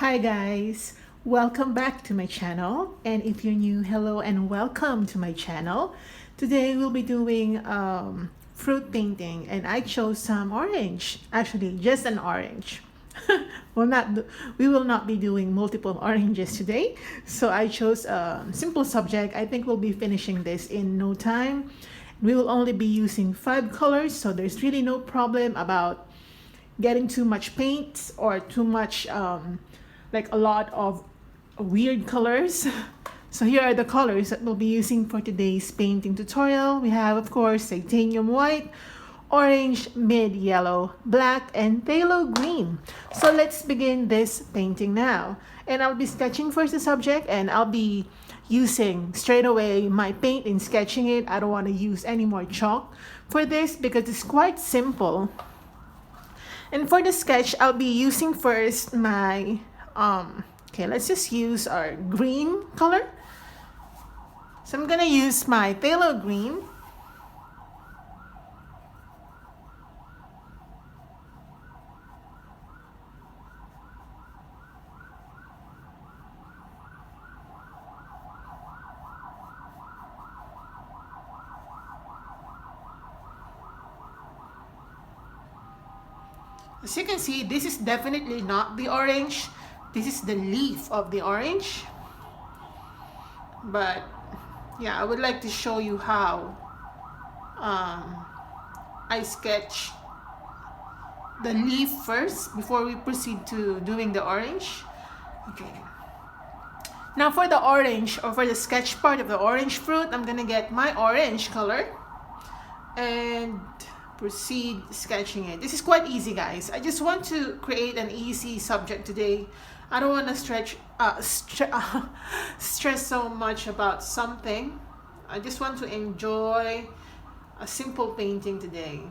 Hi guys, welcome back to my channel, and if you're new, hello and welcome to my channel. Today we'll be doing fruit painting, and I chose some orange, actually just an orange. We will not be doing multiple oranges today, so I chose a simple subject. I think we'll be finishing this in no time. We will only be using 5 colors, so there's really no problem about getting too much paint or too much like a lot of weird colors. So here are the colors that we'll be using for today's painting tutorial. We have, of course, titanium white, orange, mid yellow, black, and phthalo green. So let's begin this painting now. And I'll be sketching first the subject, and I'll be using straight away my paint in sketching it. I don't want to use any more chalk for this because it's quite simple. And for the sketch, I'll be using first my okay, let's just use our green color. So I'm gonna use my phthalo green. As you can see, this is definitely not the orange. This is the leaf of the orange. But yeah, I would like to show you how I sketch the leaf first before we proceed to doing the orange. Okay. Now for the orange, or for the sketch part of the orange fruit, I'm gonna get my orange color and proceed sketching it. This is quite easy, guys. I just want to create an easy subject today. I don't want to stress so much about something. I just want to enjoy a simple painting today.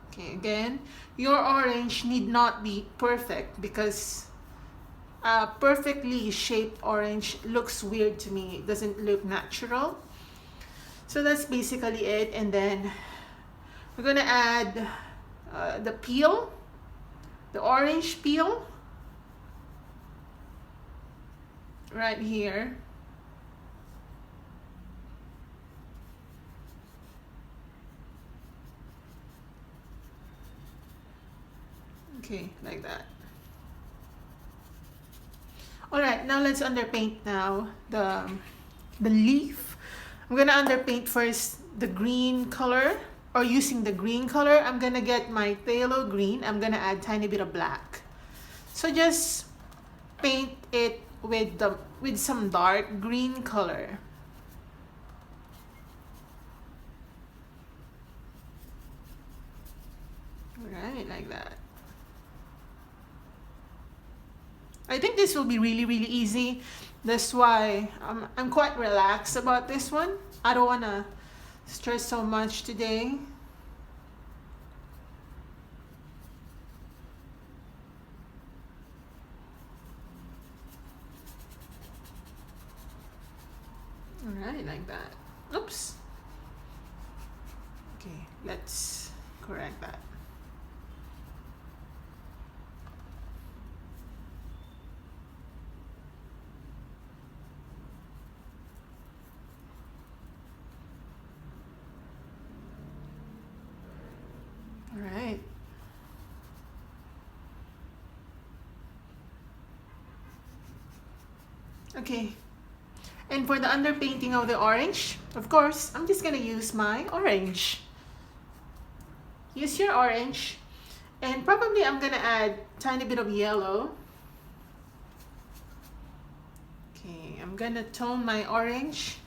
Okay, again, your orange need not be perfect because a perfectly shaped orange looks weird to me. It doesn't look natural. So that's basically it. And then we're gonna add the peel, the orange peel right here. Okay, like that. All right, now let's underpaint now the leaf. I'm gonna underpaint first the green color, or using the green color. I'm gonna get my phthalo green. I'm gonna add tiny bit of black. So just paint it with some dark green color. Right, like that. I think this will be really easy. That's why I'm quite relaxed about this one. I don't want to stress so much today. Alright, like that. Oops. Okay, let's correct that. All right. Okay. And for the underpainting of the orange, of course, I'm just gonna use my orange. Use your orange. And probably I'm gonna add tiny bit of yellow. Okay, I'm gonna tone my orange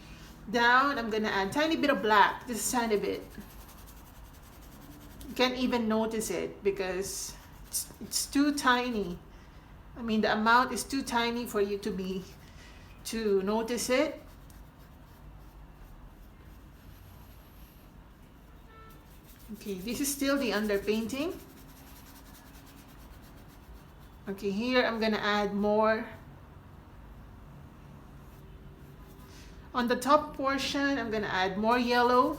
down. I'm gonna add tiny bit of black, just a tiny bit. You can't even notice it because it's too tiny. I mean, the amount is too tiny for you to notice it. Okay, this is still the underpainting. Okay, here I'm gonna add more. On the top portion, I'm gonna add more yellow.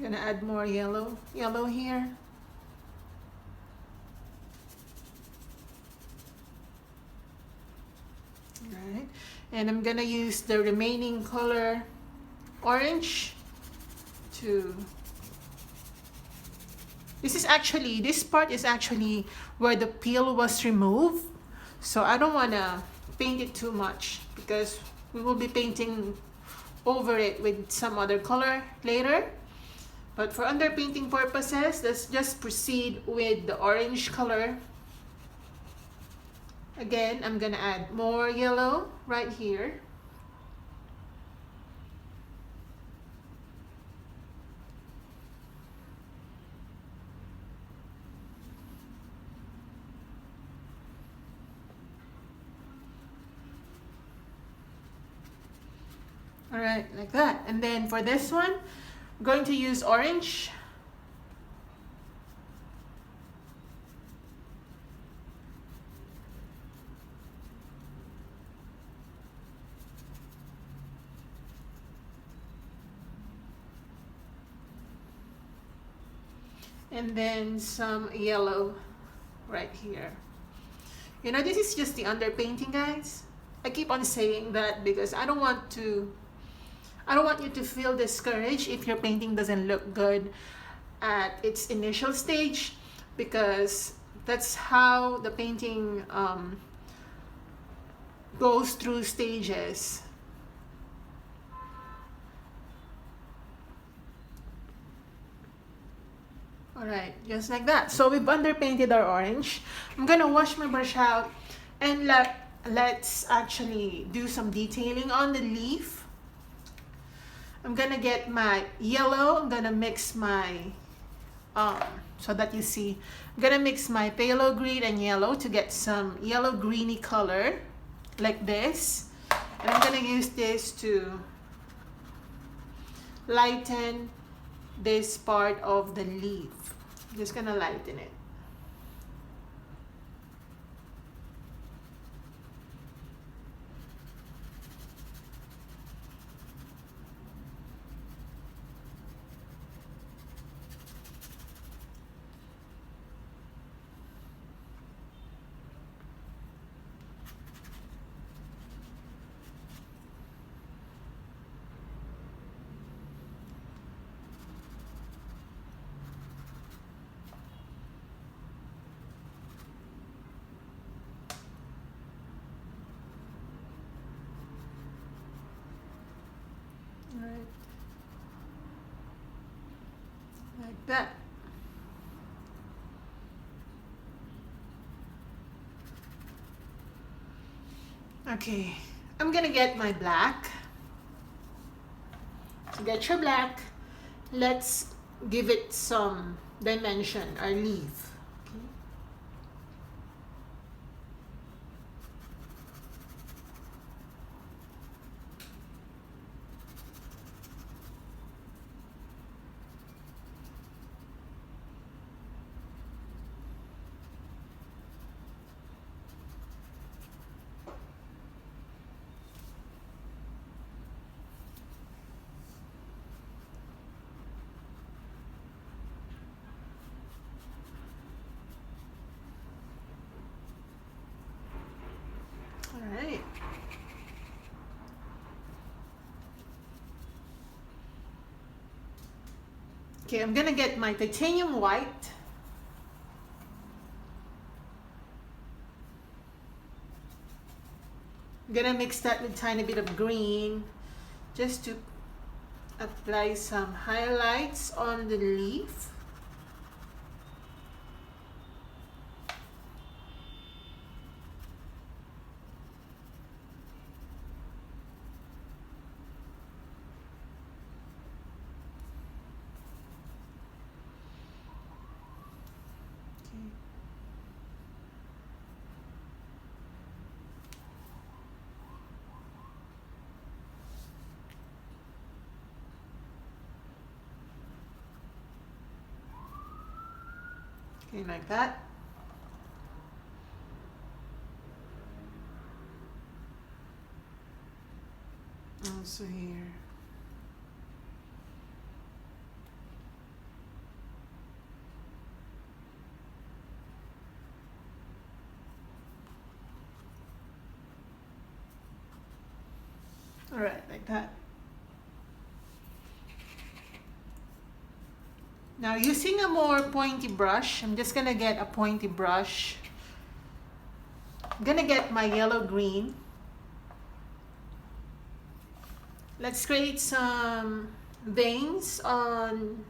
I'm gonna add more yellow here. Alright, and I'm gonna use the remaining color orange to, this part is actually where the peel was removed, so I don't want to paint it too much because we will be painting over it with some other color later. But for underpainting purposes, let's just proceed with the orange color. Again, I'm gonna add more yellow right here. Alright, like that. And then for this one, I'm going to use orange. And then some yellow right here. You know, this is just the underpainting, guys. I keep on saying that because I don't want you to feel discouraged if your painting doesn't look good at its initial stage, because that's how the painting goes through stages. Alright, just like that. So we've underpainted our orange. I'm gonna wash my brush out and let's actually do some detailing on the leaf. I'm gonna get my yellow. I'm gonna mix my, so that you see, I'm gonna mix my phthalo green and yellow to get some yellow greeny color like this. And I'm gonna use this to lighten this part of the leaf. I'm just gonna lighten it. Right. Like that. Okay, I'm gonna get my black. So get your black. Let's give it some dimension, our leaf. Alright. Okay, I'm gonna get my titanium white. I'm gonna mix that with a tiny bit of green just to apply some highlights on the leaf. Okay, like that. Also here. All right, like that. Now using a more pointy brush, I'm just gonna get a pointy brush. I'm gonna get my yellow green. Let's create some veins on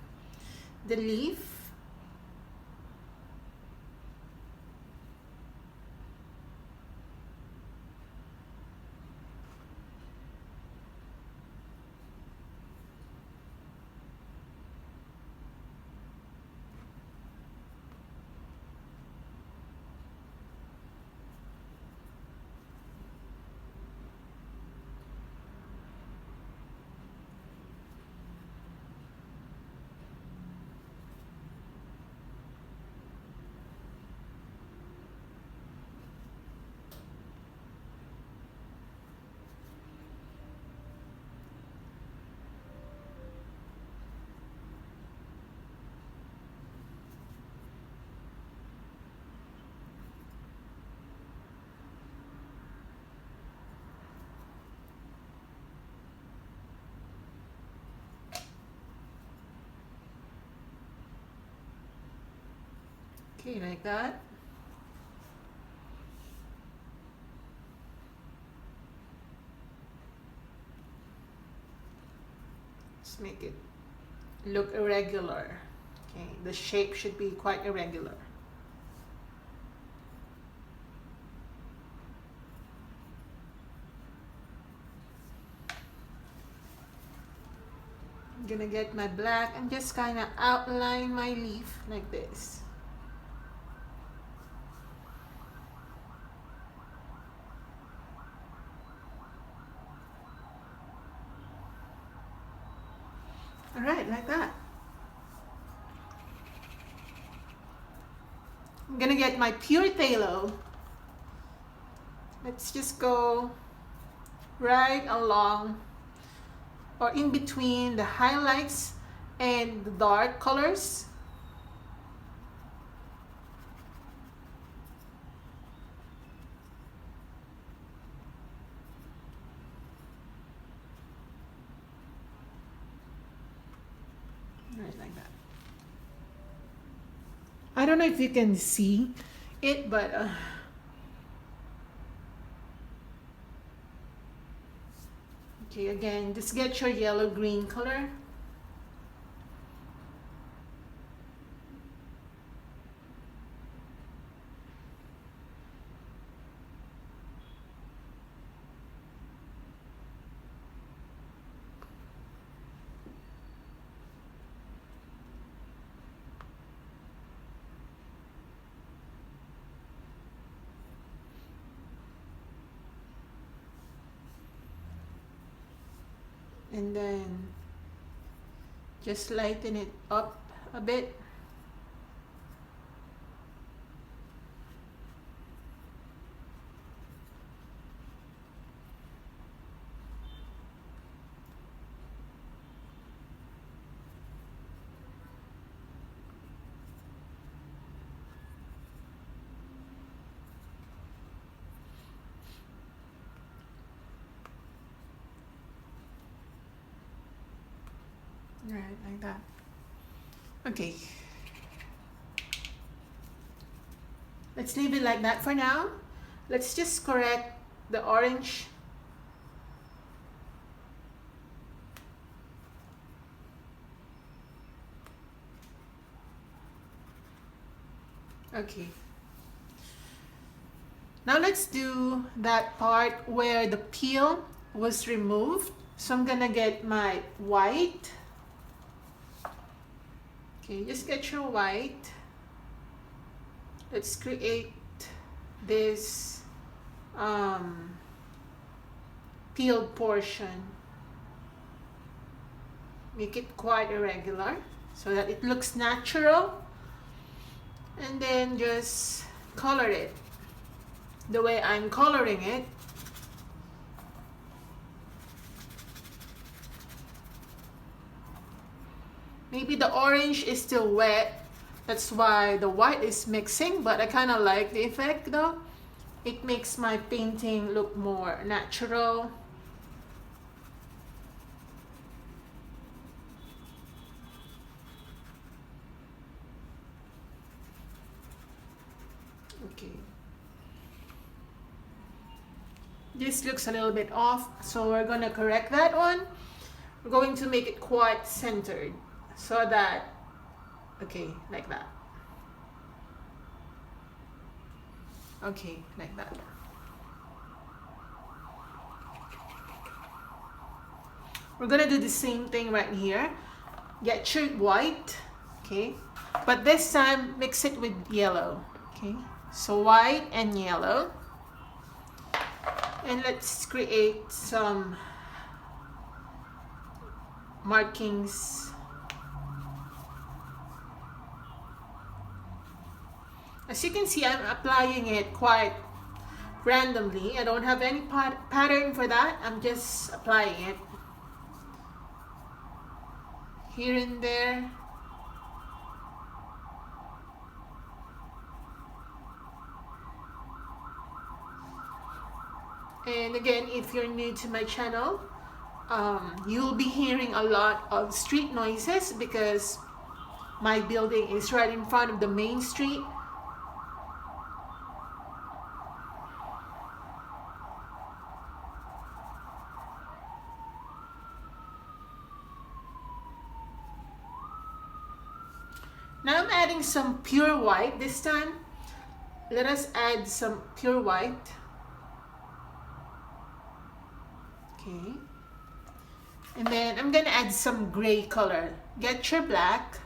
the leaf. Okay, like that. Let's make it look irregular. Okay, the shape should be quite irregular. I'm gonna get my black and just kind of outline my leaf like this. All right, like that. I'm gonna get my pure phthalo. Let's just go right along or in between the highlights and the dark colors. Right, like that. I don't know if you can see it, but okay, again, just get your yellow green color. And then just lighten it up a bit. Right, like that. Okay. Let's leave it like that for now. Let's just correct the orange. Okay. Now let's do that part where the peel was removed. So I'm gonna get my white. Okay, just get your white. Let's create this peeled portion. Make it quite irregular so that it looks natural. And then just color it the way I'm coloring it. Maybe the orange is still wet, that's why the white is mixing, but I kind of like the effect though. It makes my painting look more natural. Okay. This looks a little bit off, so we're going to correct that one. We're going to make it quite centered so that, okay, like that. Okay, like that. We're gonna do the same thing right here. Get your white, okay, but this time mix it with yellow, okay. So white and yellow, and let's create some markings. As you can see, I'm applying it quite randomly. I don't have any pattern for that. I'm just applying it here and there. And again, if you're new to my channel, you'll be hearing a lot of street noises because my building is right in front of the main street. Now I'm adding some pure white this time. Let us add some pure white. Okay. And then I'm gonna add some gray color. Get your black,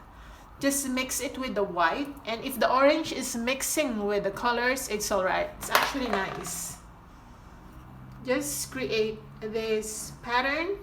just mix it with the white, and if the orange is mixing with the colors, it's alright. It's actually nice. Just create this pattern.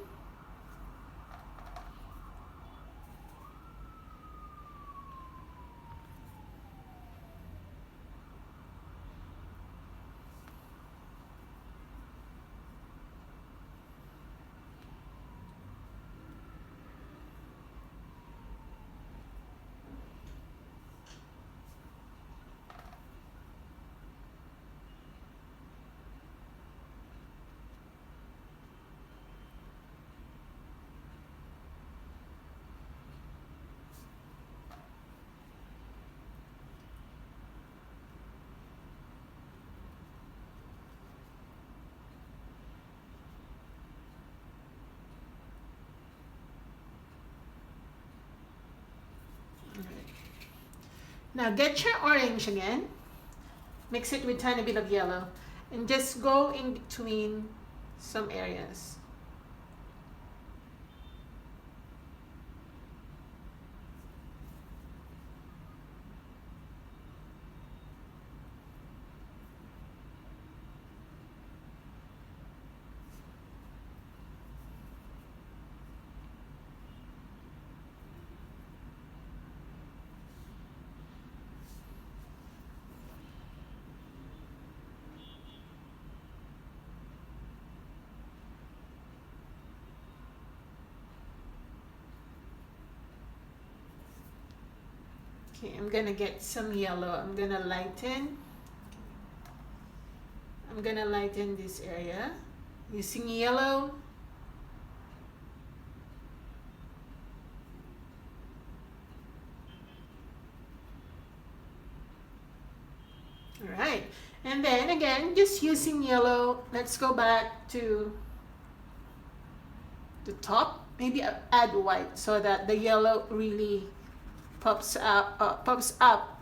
Now get your orange again, mix it with a tiny bit of yellow, and just go in between some areas. Okay, I'm gonna get some yellow. I'm gonna lighten this area using yellow. All right, and then again, just using yellow, let's go back to the top. Maybe add white so that the yellow really pops up, pops up.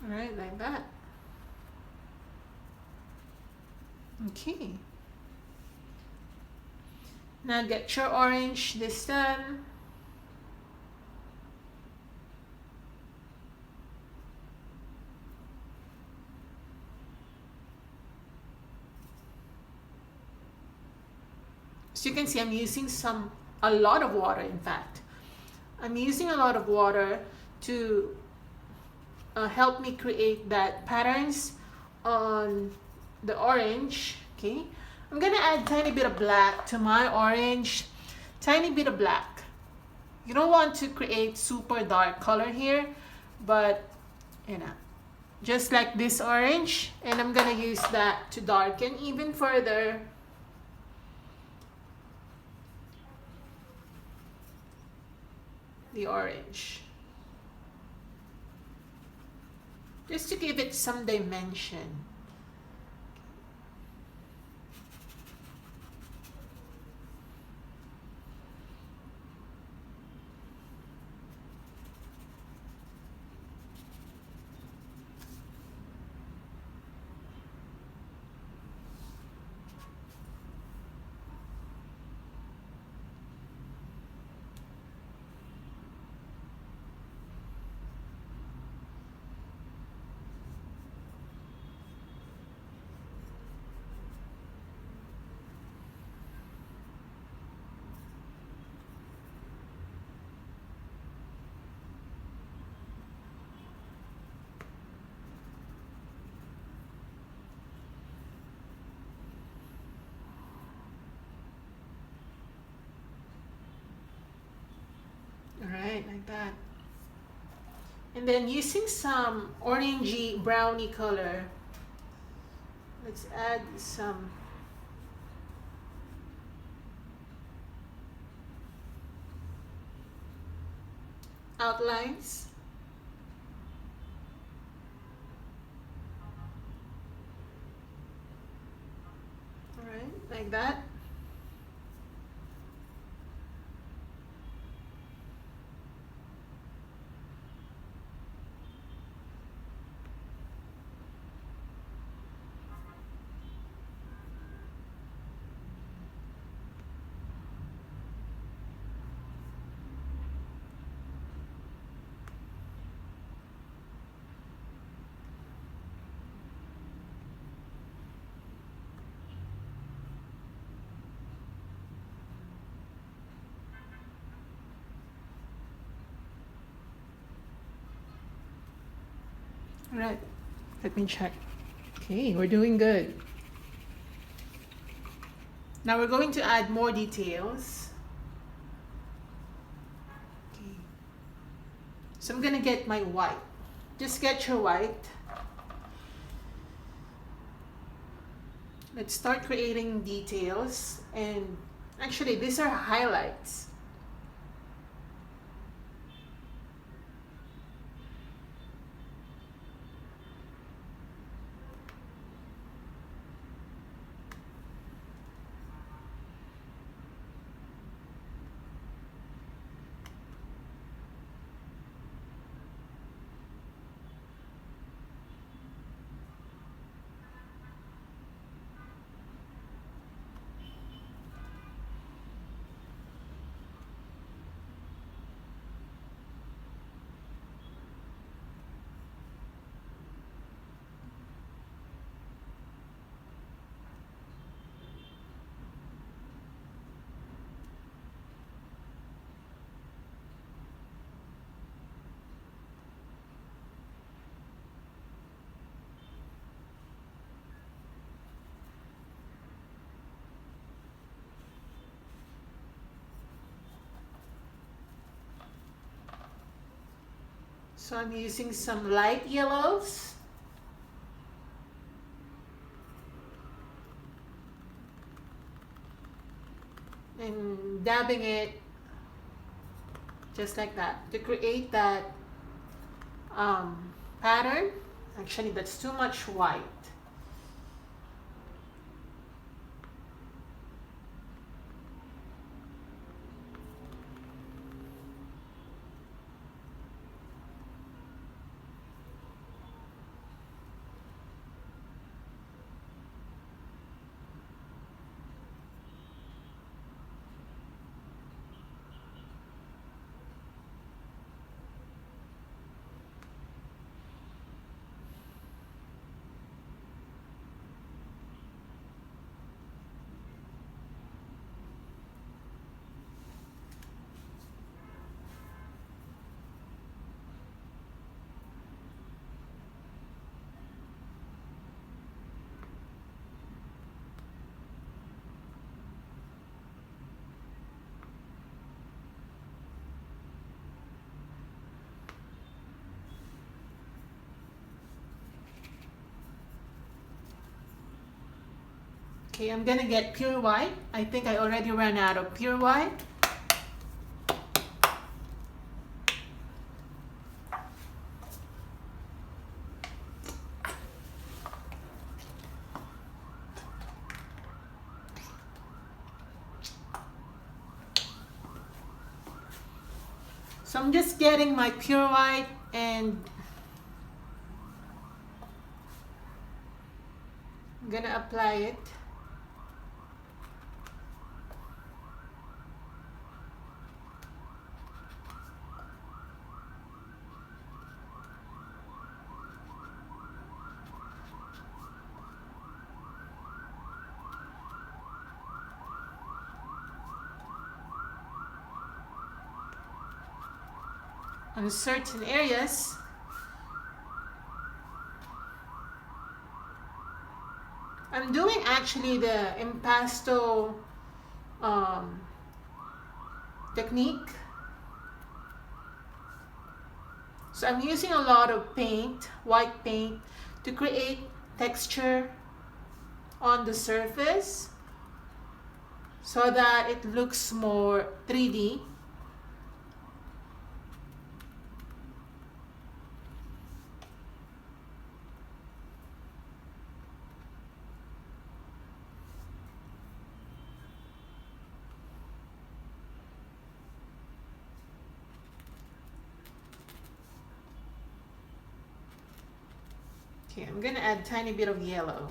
All right, like that. Okay. Now get your orange this time. So you can see I'm using a lot of water. In fact, I'm using a lot of water to help me create that patterns on the orange. Okay, I'm gonna add tiny bit of black to my orange, tiny bit of black. You don't want to create super dark color here, but you know, just like this orange, and I'm gonna use that to darken even further the orange, just to give it some dimension. Alright, like that. And then using some orangey brownie color, let's add some outlines. Alright, like that. All right, let me check. Okay, we're doing good. Now we're going to add more details. Okay. So I'm gonna get my white. Just get your white. Let's start creating details, and actually these are highlights. So I'm using some light yellows. And dabbing it just like that to create that pattern. Actually, that's too much white. Okay, I'm gonna get pure white. I think I already ran out of pure white. So I'm just getting my pure white and I'm gonna apply it. On certain areas. I'm doing actually the impasto technique. So I'm using a lot of paint, white paint, to create texture on the surface so that it looks more 3D. Okay, I'm gonna add a tiny bit of yellow.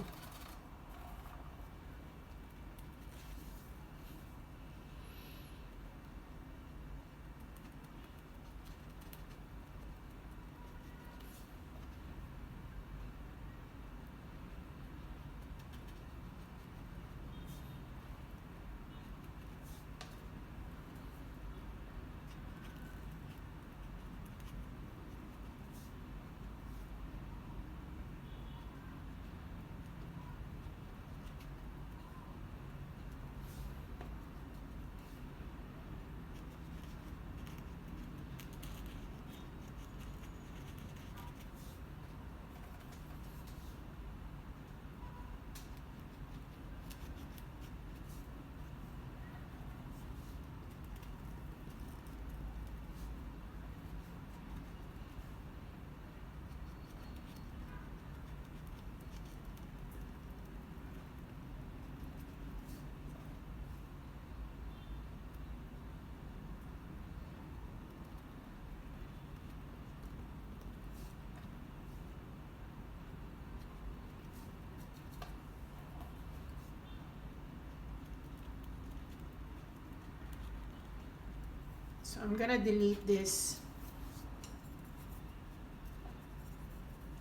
So I'm gonna delete this.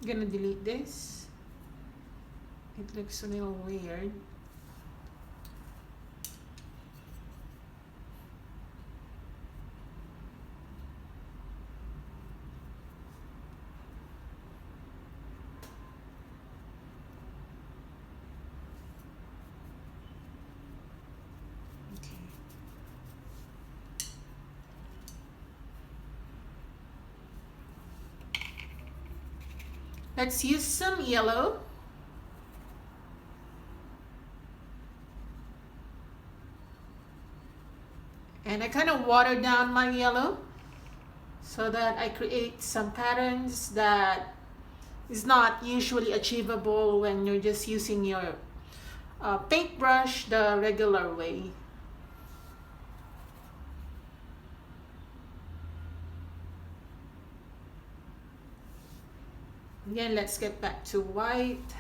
I'm gonna delete this. It looks a little weird. Let's use some yellow. And I kind of water down my yellow so that I create some patterns that is not usually achievable when you're just using your paintbrush the regular way. Again, let's get back to white.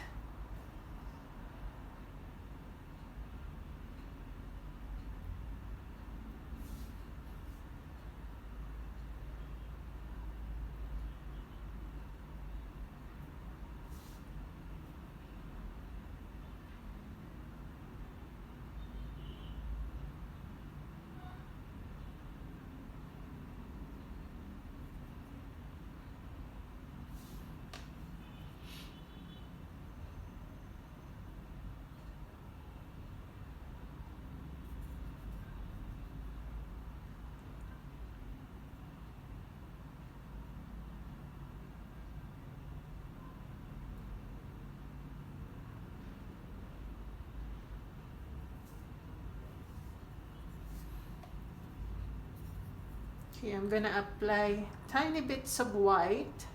Okay, I'm gonna apply tiny bits of white.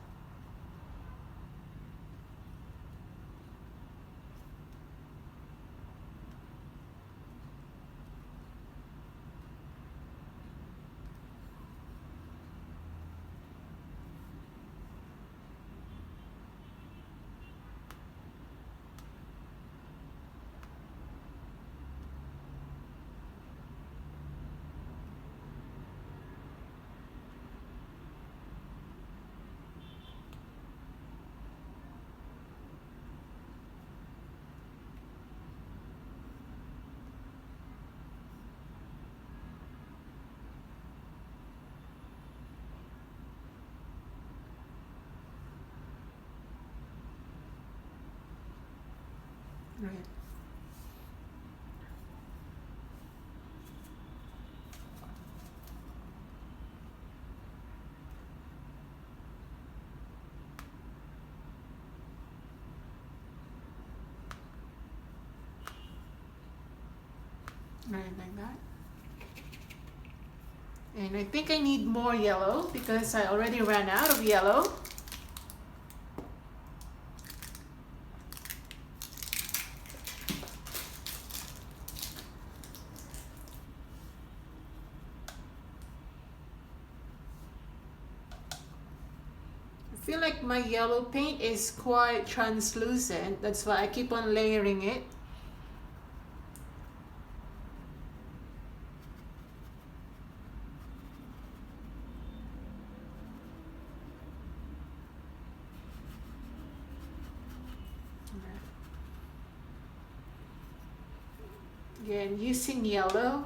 Right. Right, like that. And I think I need more yellow because I already ran out of yellow. I feel like my yellow paint is quite translucent. That's why I keep on layering it. Again, using yellow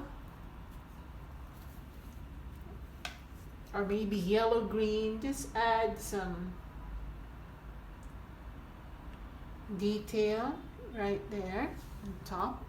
or maybe yellow green, just add some detail right there on top.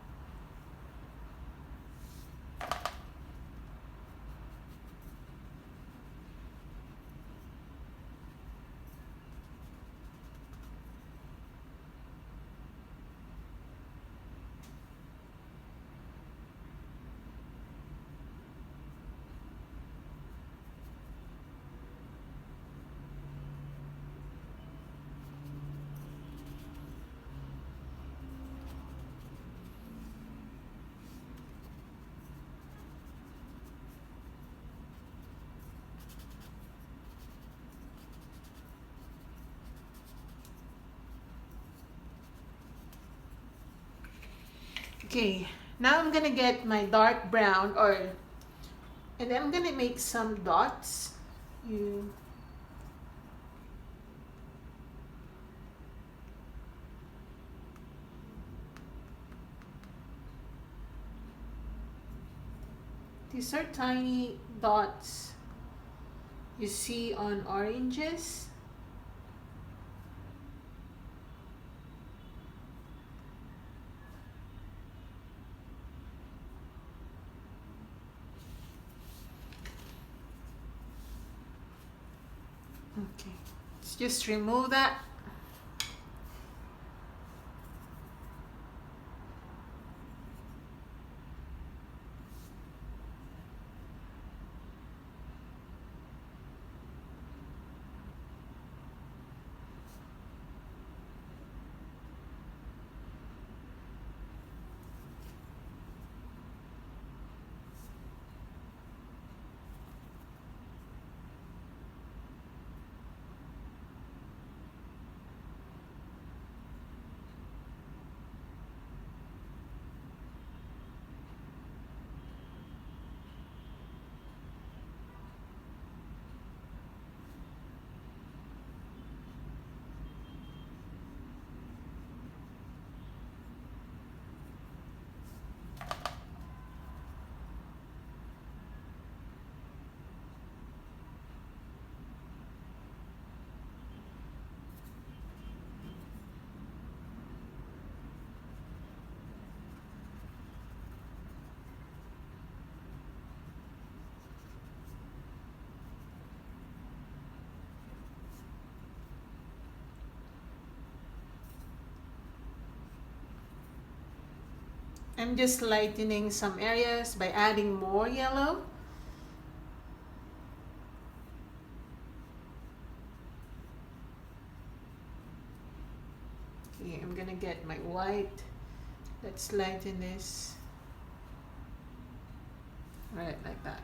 Okay, now I'm gonna get my dark brown and then I'm gonna make some dots. You These are tiny dots you see on oranges. Okay, let's just remove that. I'm just lightening some areas by adding more yellow. white. Let's lighten this. Right, like that.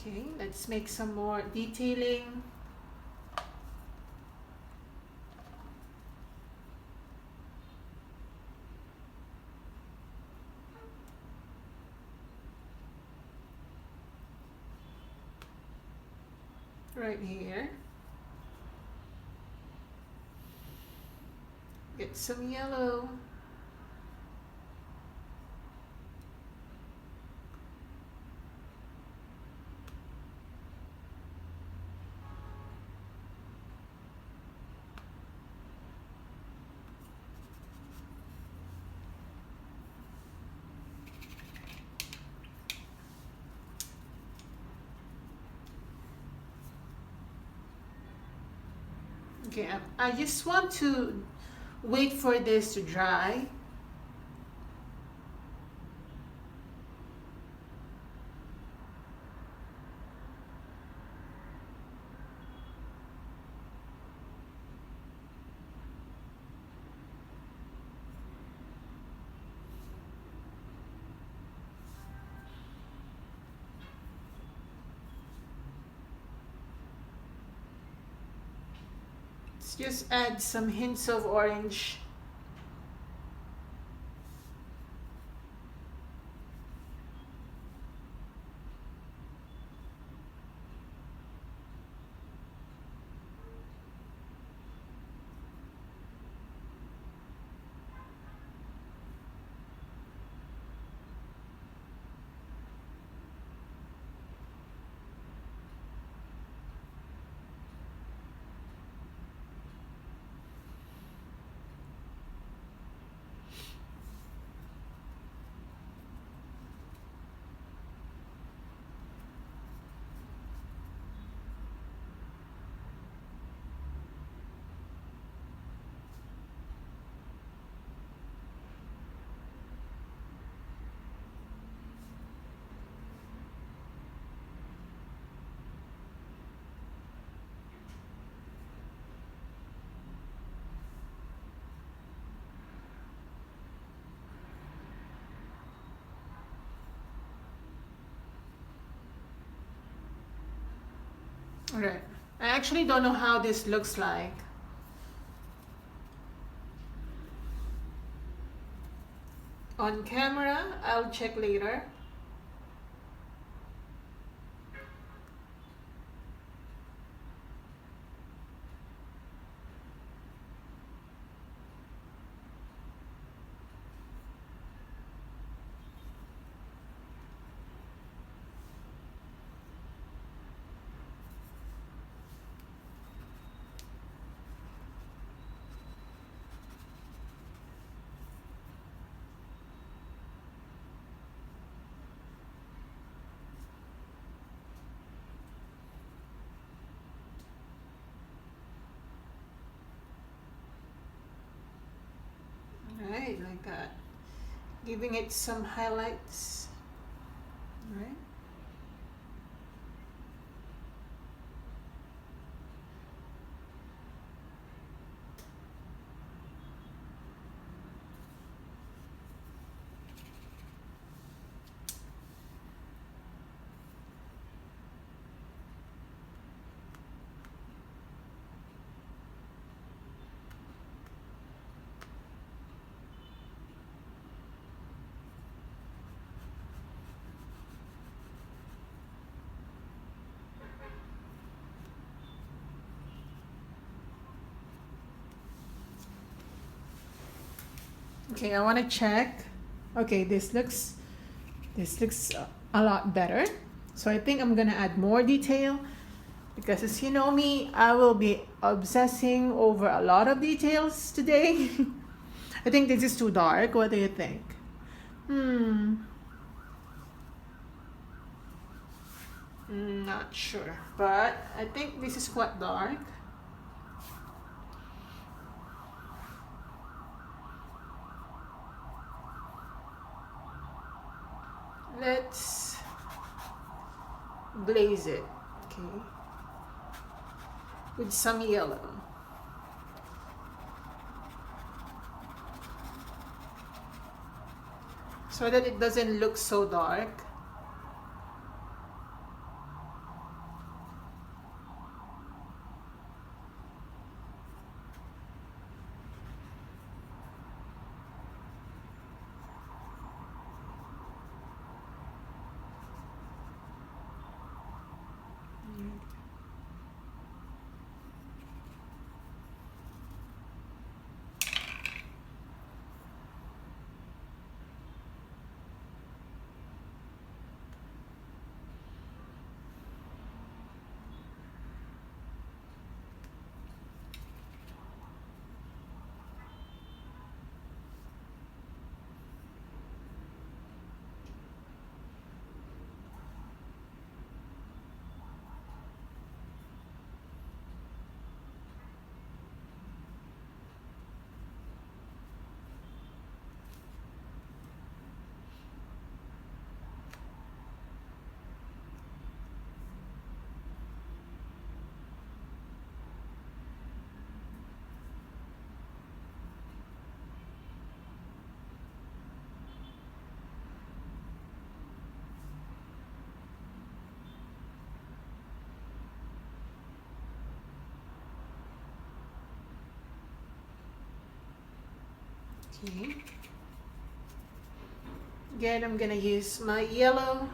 Okay, let's make some more detailing. Right here. Get some yellow. Okay, I just want to wait for this to dry. Let's just add some hints of orange. Alright. I actually don't know how this looks like. On camera, I'll check later. Alright, like that. Giving it some highlights. Alright. Okay, I want to check. Okay, this looks a lot better. So I think I'm gonna add more detail because, as you know me, I will be obsessing over a lot of details today. I think this is too dark. What do you think? Not sure, but I think this is quite dark. Let's glaze it, okay, with some yellow. So that it doesn't look so dark. Okay. Again, I'm gonna use my yellow.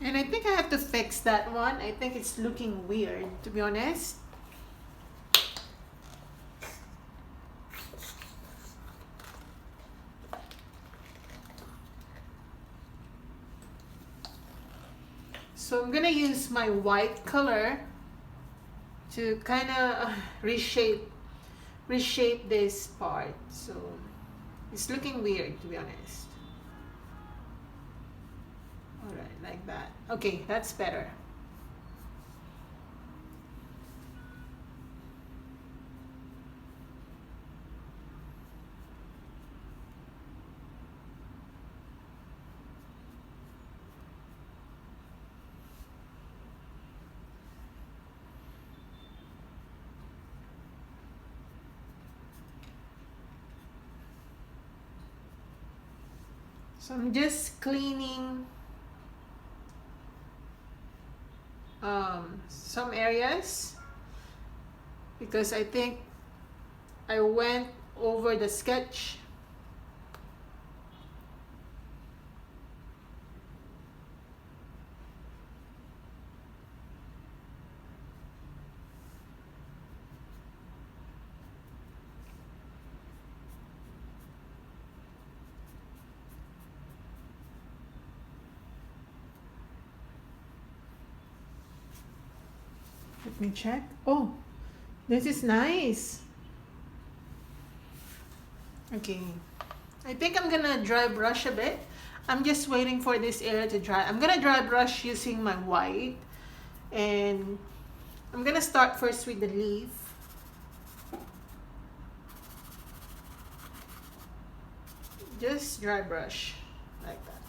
And I think I have to fix that one. I think it's looking weird, to be honest. So I'm gonna use my white color to kind of reshape this part. So it's looking weird, to be honest. All right, like that. Okay, that's better. So I'm just cleaning some areas because I think I went over the sketch. Let me check. Oh, this is nice. Okay, I think I'm gonna dry brush a bit. I'm just waiting for this area to dry. I'm gonna dry brush using my white, and I'm gonna start first with the leaf. Just dry brush like that.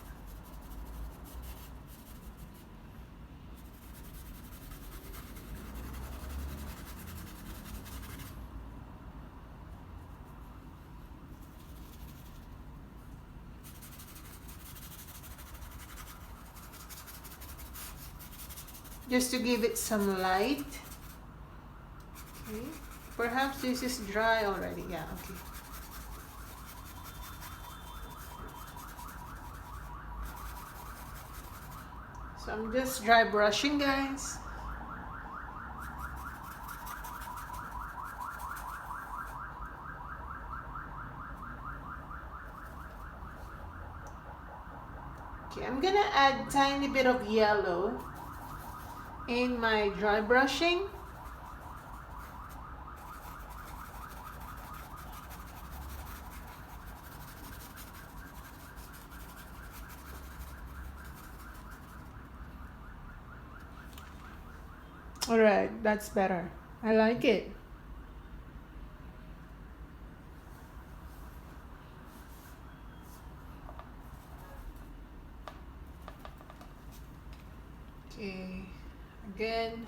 just to give it some light. Okay, perhaps this is dry already. Yeah, okay. So I'm just dry brushing, guys. Okay, I'm gonna add tiny bit of yellow in my dry brushing. All right, that's better. I like it. Okay, again.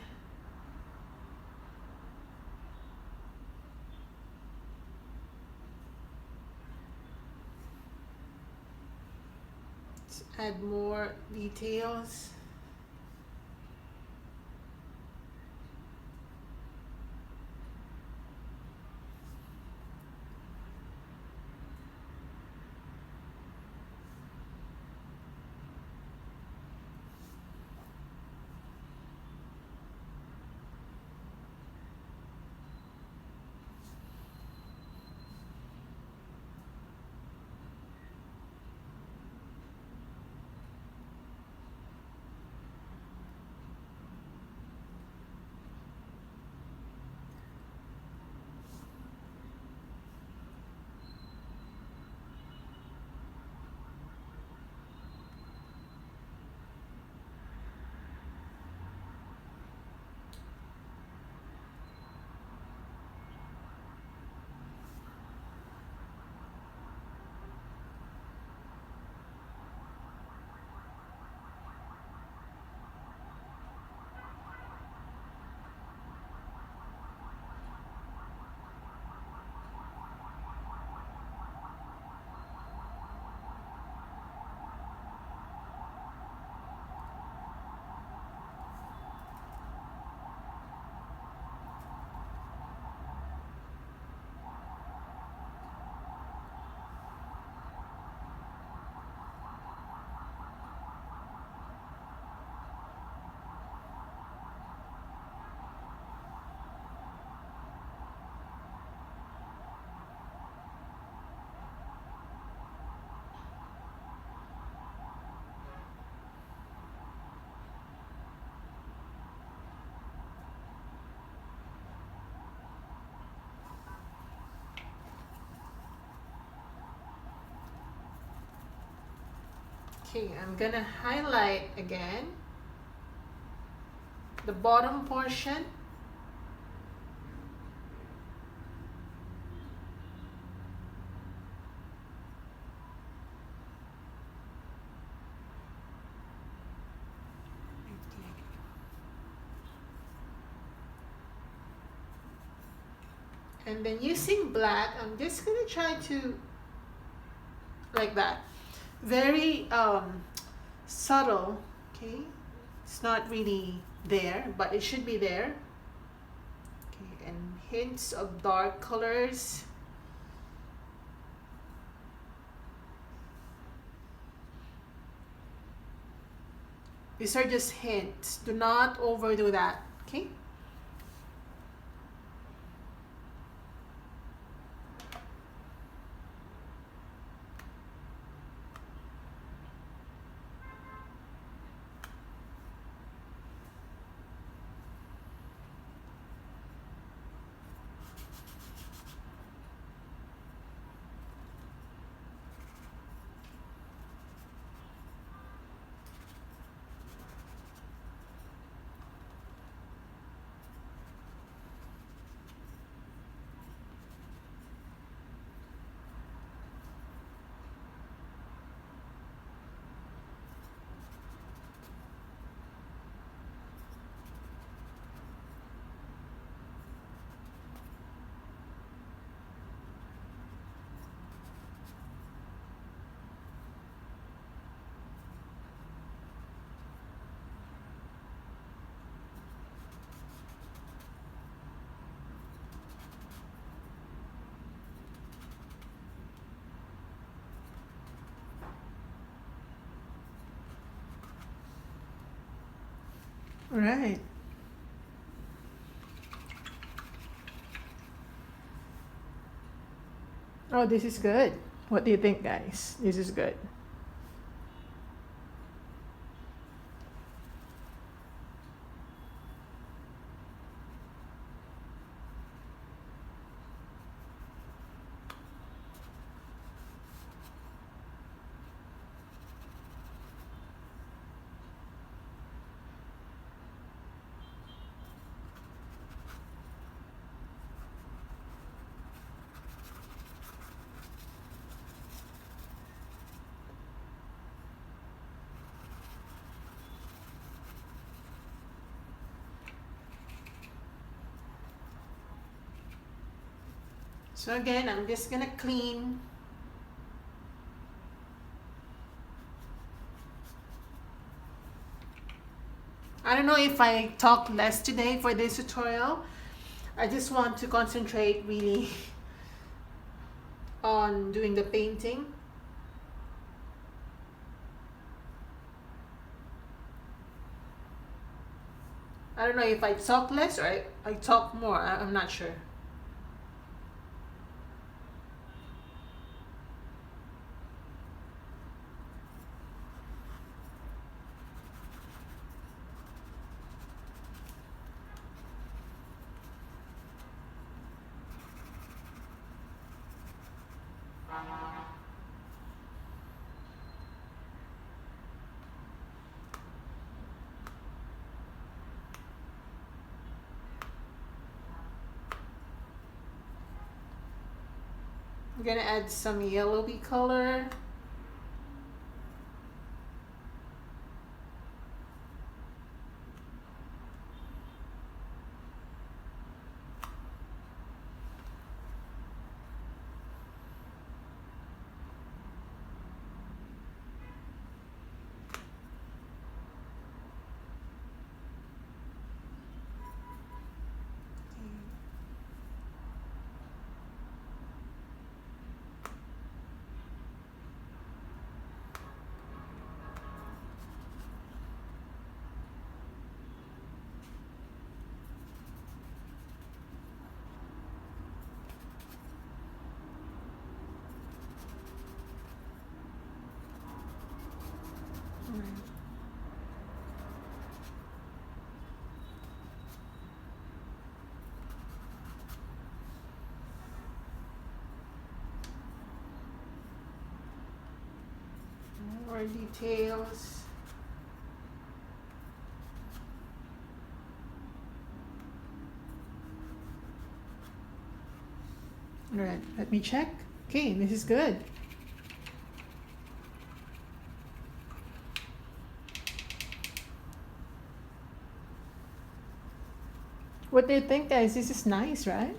Let's add more details. Okay, I'm gonna highlight again the bottom portion. And then using black, I'm just gonna try to, like that, very subtle. Okay, it's not really there, but it should be there. Okay, and hints of dark colors. These are just hints. Do not overdo that. Okay. Right. Oh, this is good. What do you think, guys? This is good. So again, I'm just gonna clean. I don't know if I talk less today for this tutorial. I just want to concentrate really on doing the painting. I don't know if I talk less or I talk more. I'm not sure. I'm gonna add some yellowy color. More details. All right, let me check. Okay, this is good. What do you think, guys? This is nice, right?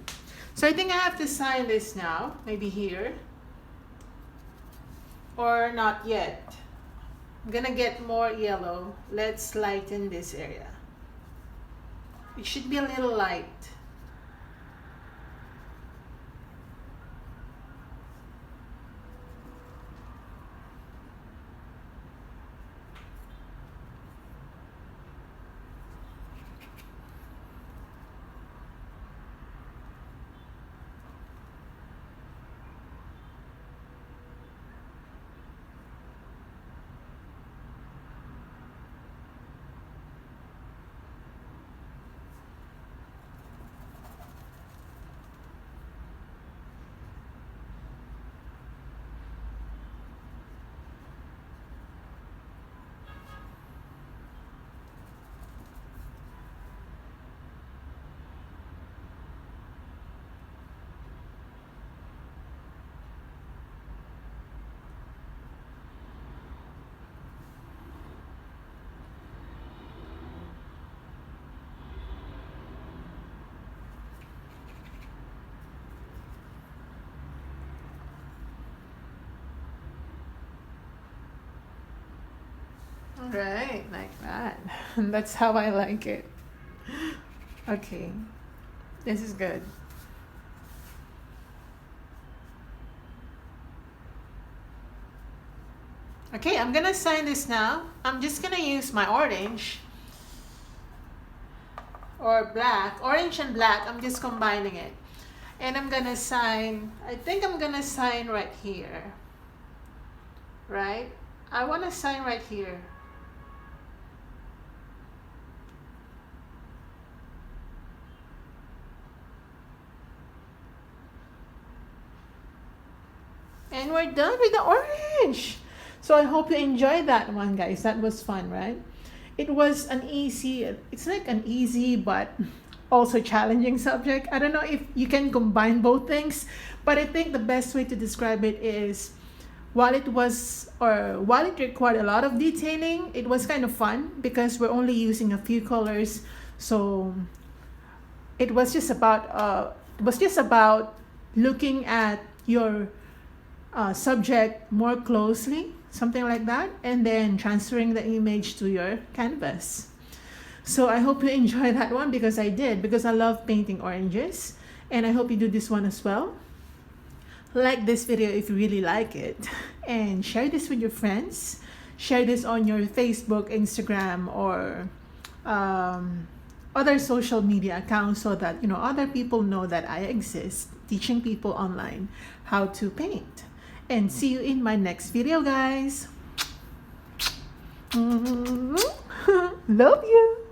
So I think I have to sign this now, maybe here. Or not yet. I'm gonna get more yellow. Let's lighten this area. It should be a little light. All right, like that. That's how I like it. Okay, this is good. Okay, I'm gonna sign this now. I'm just gonna use my orange. or black, orange and black. I'm just combining it. And I'm gonna sign, I think I'm gonna sign right here. Right? I wanna sign right here. And we're done with the orange. So I hope you enjoyed that one, guys. That was fun, right? It was an easy, it's like an easy but also challenging subject. I don't know if you can combine both things, but I think the best way to describe it is while it required a lot of detailing, it was kind of fun because we're only using a few colors. So it was just about looking at your subject more closely, something like that, and then transferring the image to your canvas. So I hope you enjoy that one, because I did, because I love painting oranges, and I hope you do this one as well. Like this video if you really like it, and share this with your friends. Share this on your Facebook, Instagram, or other social media accounts, so that other people know that I exist, teaching people online how to paint. And see you in my next video, guys. Love you.